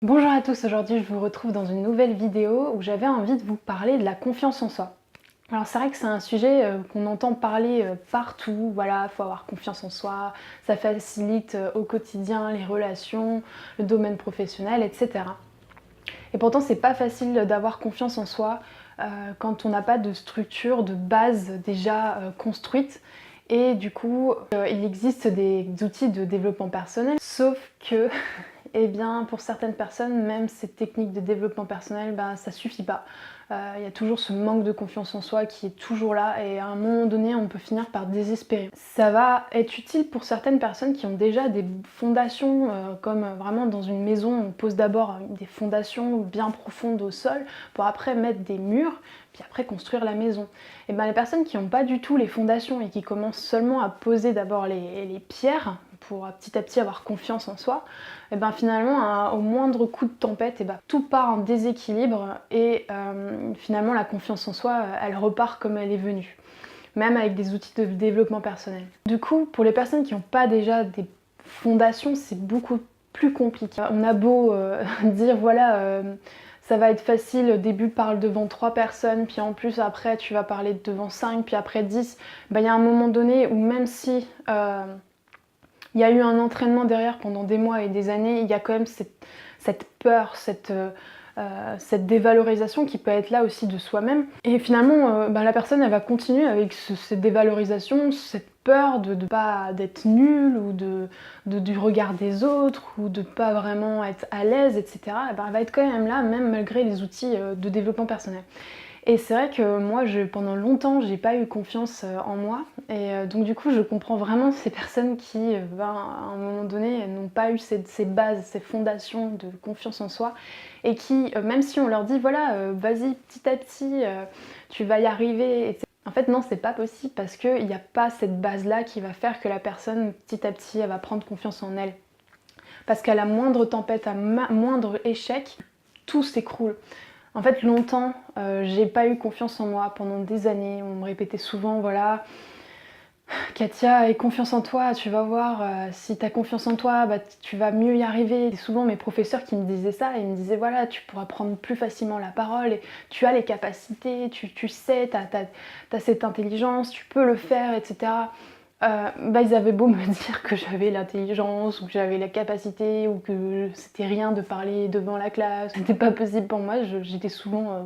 Bonjour à tous, aujourd'hui je vous retrouve dans une nouvelle vidéo où j'avais envie de vous parler de la confiance en soi. Alors c'est vrai que c'est un sujet qu'on entend parler partout, voilà, faut avoir confiance en soi, ça facilite au quotidien les relations, le domaine professionnel, etc. Et pourtant c'est pas facile d'avoir confiance en soi quand on n'a pas de structure, de base déjà construite. Et du coup, il existe des outils de développement personnel, sauf que eh bien, pour certaines personnes, même ces techniques de développement personnel, ça suffit pas. Il y a toujours ce manque de confiance en soi qui est toujours là et à un moment donné, on peut finir par désespérer. Ça va être utile pour certaines personnes qui ont déjà des fondations, comme vraiment dans une maison, on pose d'abord des fondations bien profondes au sol pour après mettre des murs, puis après construire la maison. Et bien les personnes qui n'ont pas du tout les fondations et qui commencent seulement à poser d'abord les pierres pour petit à petit avoir confiance en soi, et ben finalement au moindre coup de tempête, et ben, tout part en déséquilibre et finalement la confiance en soi, elle repart comme elle est venue, même avec des outils de développement personnel. Du coup, pour les personnes qui n'ont pas déjà des fondations, c'est beaucoup plus compliqué. On a beau dire voilà, ça va être facile, au début parle devant 3 personnes, puis en plus après tu vas parler devant 5, puis après 10, ben, il y a un moment donné où même si il y a eu un entraînement derrière pendant des mois et des années, il y a quand même cette peur, cette dévalorisation qui peut être là aussi de soi-même. Et finalement, la personne, elle va continuer avec cette dévalorisation, cette peur de pas d'être nulle ou du regard des autres ou de pas vraiment être à l'aise, etc. Et ben, elle va être quand même là, même malgré les outils de développement personnel. Et c'est vrai que moi, pendant longtemps, j'ai pas eu confiance en moi. Et donc du coup, je comprends vraiment ces personnes qui, à un moment donné, n'ont pas eu ces bases, ces fondations de confiance en soi. Et qui, même si on leur dit, voilà, vas-y, petit à petit, tu vas y arriver, etc. En fait, non, c'est pas possible parce qu'il n'y a pas cette base-là qui va faire que la personne, petit à petit, elle va prendre confiance en elle. Parce qu'à la moindre tempête, à moindre échec, tout s'écroule. En fait, longtemps, j'ai pas eu confiance en moi pendant des années. On me répétait souvent, voilà, Katia, aie confiance en toi, tu vas voir, si tu as confiance en toi, tu vas mieux y arriver. C'est souvent mes professeurs qui me disaient ça, ils me disaient, voilà, tu pourras prendre plus facilement la parole, et tu as les capacités, tu sais, tu as cette intelligence, tu peux le faire, etc. Ils avaient beau me dire que j'avais l'intelligence, ou que j'avais la capacité, ou que c'était rien de parler devant la classe, c'était pas possible pour moi, j'étais souvent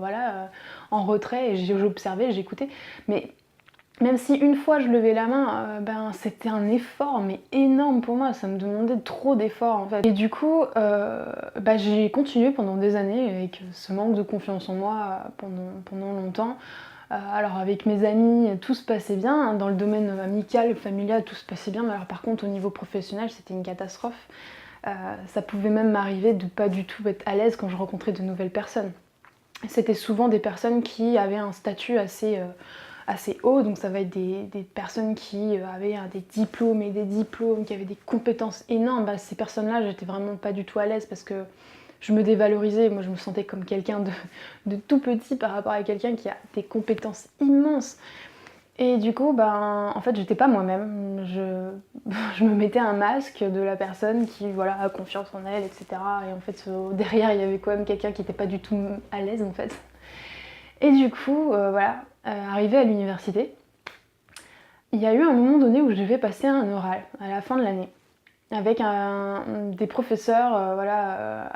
en retrait et j'observais, j'écoutais. Mais même si une fois je levais la main, c'était un effort mais énorme pour moi, ça me demandait trop d'efforts en fait. Et du coup, j'ai continué pendant des années avec ce manque de confiance en moi pendant longtemps. Alors avec mes amis, tout se passait bien, hein. Dans le domaine amical, familial, tout se passait bien, mais alors par contre au niveau professionnel, c'était une catastrophe. Ça pouvait même m'arriver de pas du tout être à l'aise quand je rencontrais de nouvelles personnes. C'était souvent des personnes qui avaient un statut assez haut, donc ça va être des personnes qui avaient des diplômes et des diplômes, qui avaient des compétences énormes. Ces personnes-là, j'étais vraiment pas du tout à l'aise parce que je me dévalorisais, moi je me sentais comme quelqu'un de tout petit par rapport à quelqu'un qui a des compétences immenses. Et du coup, en fait, j'étais pas moi-même. Je me mettais un masque de la personne qui, voilà, a confiance en elle, etc. Et en fait, derrière, il y avait quand même quelqu'un qui était pas du tout à l'aise, en fait. Et du coup, arrivé à l'université, il y a eu un moment donné où je devais passer un oral à la fin de l'année avec des professeurs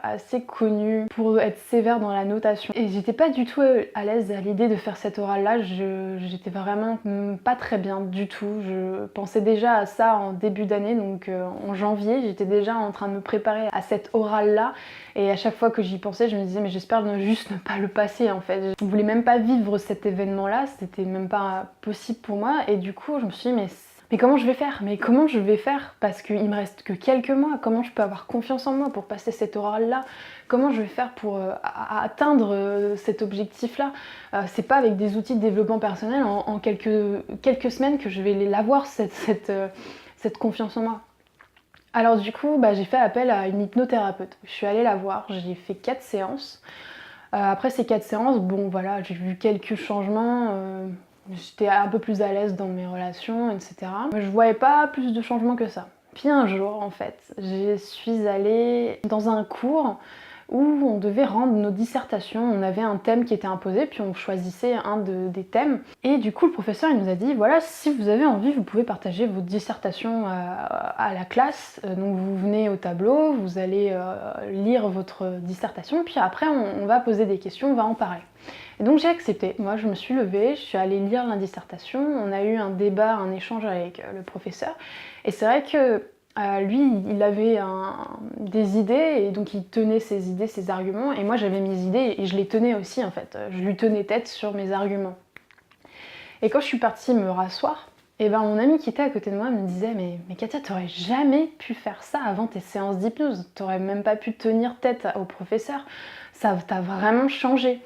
assez connus pour être sévères dans la notation. Et j'étais pas du tout à l'aise à l'idée de faire cet oral-là, j'étais vraiment pas très bien du tout. Je pensais déjà à ça en début d'année, donc en janvier, j'étais déjà en train de me préparer à cet oral-là. Et à chaque fois que j'y pensais, je me disais mais j'espère juste ne pas le passer en fait. Je voulais même pas vivre cet événement-là, c'était même pas possible pour moi. Et du coup, je me suis dit mais comment je vais faire? Mais comment je vais faire? Parce qu'il me reste que quelques mois. Comment je peux avoir confiance en moi pour passer cet oral-là? Comment je vais faire pour atteindre cet objectif-là? C'est pas avec des outils de développement personnel en quelques semaines que je vais l'avoir, cette confiance en moi. Alors du coup, j'ai fait appel à une hypnothérapeute. Je suis allée la voir, j'ai fait 4 séances. Après ces 4 séances, bon voilà, j'ai vu quelques changements. J'étais un peu plus à l'aise dans mes relations, etc. Je voyais pas plus de changements que ça. Puis un jour, en fait, je suis allée dans un cours où on devait rendre nos dissertations. On avait un thème qui était imposé, puis on choisissait des thèmes. Et du coup, le professeur il nous a dit, voilà, si vous avez envie, vous pouvez partager votre dissertation à la classe. Donc vous venez au tableau, vous allez lire votre dissertation, puis après on va poser des questions, on va en parler. Et donc j'ai accepté. Moi, je me suis levée, je suis allée lire la dissertation. On a eu un débat, un échange avec le professeur. Et c'est vrai que lui, il avait des idées, et donc il tenait ses idées, ses arguments, et moi j'avais mes idées, et je les tenais aussi en fait. Je lui tenais tête sur mes arguments. Et quand je suis partie me rasseoir, et ben mon ami qui était à côté de moi me disait mais Katia, t'aurais jamais pu faire ça avant tes séances d'hypnose, t'aurais même pas pu tenir tête au professeur, ça t'a vraiment changé.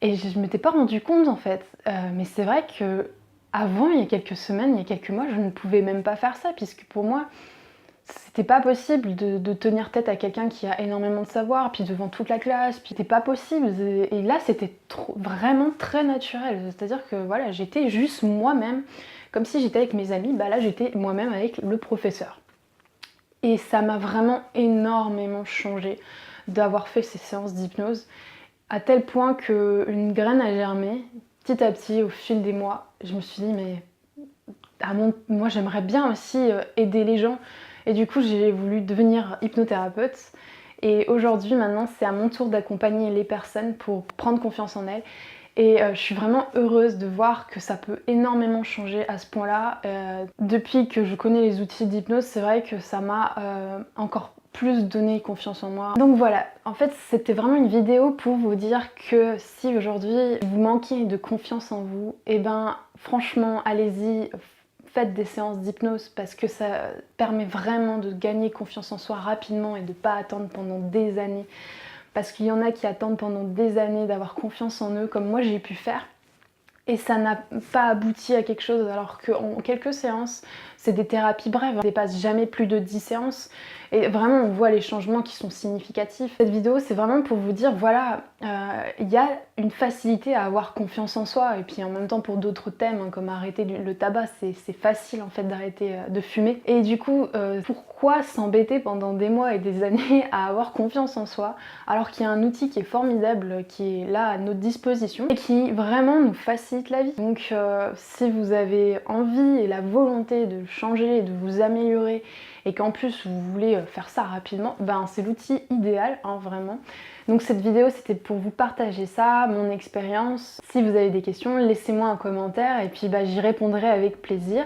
Et je m'étais pas rendu compte en fait, mais c'est vrai que avant, il y a quelques semaines, il y a quelques mois, je ne pouvais même pas faire ça, puisque pour moi, c'était pas possible de tenir tête à quelqu'un qui a énormément de savoir, puis devant toute la classe, puis c'était pas possible. Et là, c'était vraiment très naturel. C'est-à-dire que voilà, j'étais juste moi-même, comme si j'étais avec mes amis, bah là j'étais moi-même avec le professeur. Et ça m'a vraiment énormément changé d'avoir fait ces séances d'hypnose, à tel point qu'une graine a germé, petit à petit, au fil des mois. Je me suis dit, mais moi j'aimerais bien aussi aider les gens. Et du coup, j'ai voulu devenir hypnothérapeute. Et aujourd'hui, maintenant, c'est à mon tour d'accompagner les personnes pour prendre confiance en elles. Et je suis vraiment heureuse de voir que ça peut énormément changer à ce point-là. Depuis que je connais les outils d'hypnose, c'est vrai que ça m'a encore plus donné confiance en moi. Donc voilà, en fait, c'était vraiment une vidéo pour vous dire que si aujourd'hui vous manquez de confiance en vous, et ben franchement, allez-y, faites des séances d'hypnose parce que ça permet vraiment de gagner confiance en soi rapidement et de ne pas attendre pendant des années. Parce qu'il y en a qui attendent pendant des années d'avoir confiance en eux, comme moi j'ai pu faire. Et ça n'a pas abouti à quelque chose, alors qu'en quelques séances, c'est des thérapies brèves, on ne dépasse jamais plus de 10 séances. Et vraiment, on voit les changements qui sont significatifs. Cette vidéo, c'est vraiment pour vous dire, voilà, il y a une facilité à avoir confiance en soi. Et puis en même temps, pour d'autres thèmes, hein, comme arrêter le tabac, c'est facile en fait d'arrêter de fumer. Et du coup, pourquoi s'embêter pendant des mois et des années à avoir confiance en soi, alors qu'il y a un outil qui est formidable, qui est là à notre disposition, et qui vraiment nous facilite la vie. Donc si vous avez envie et la volonté de changer, de vous améliorer, et qu'en plus vous voulez faire ça rapidement, ben c'est l'outil idéal, hein, vraiment. Donc cette vidéo c'était pour vous partager ça, mon expérience. Si vous avez des questions, laissez-moi un commentaire et puis j'y répondrai avec plaisir.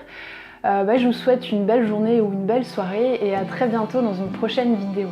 Je vous souhaite une belle journée ou une belle soirée et à très bientôt dans une prochaine vidéo.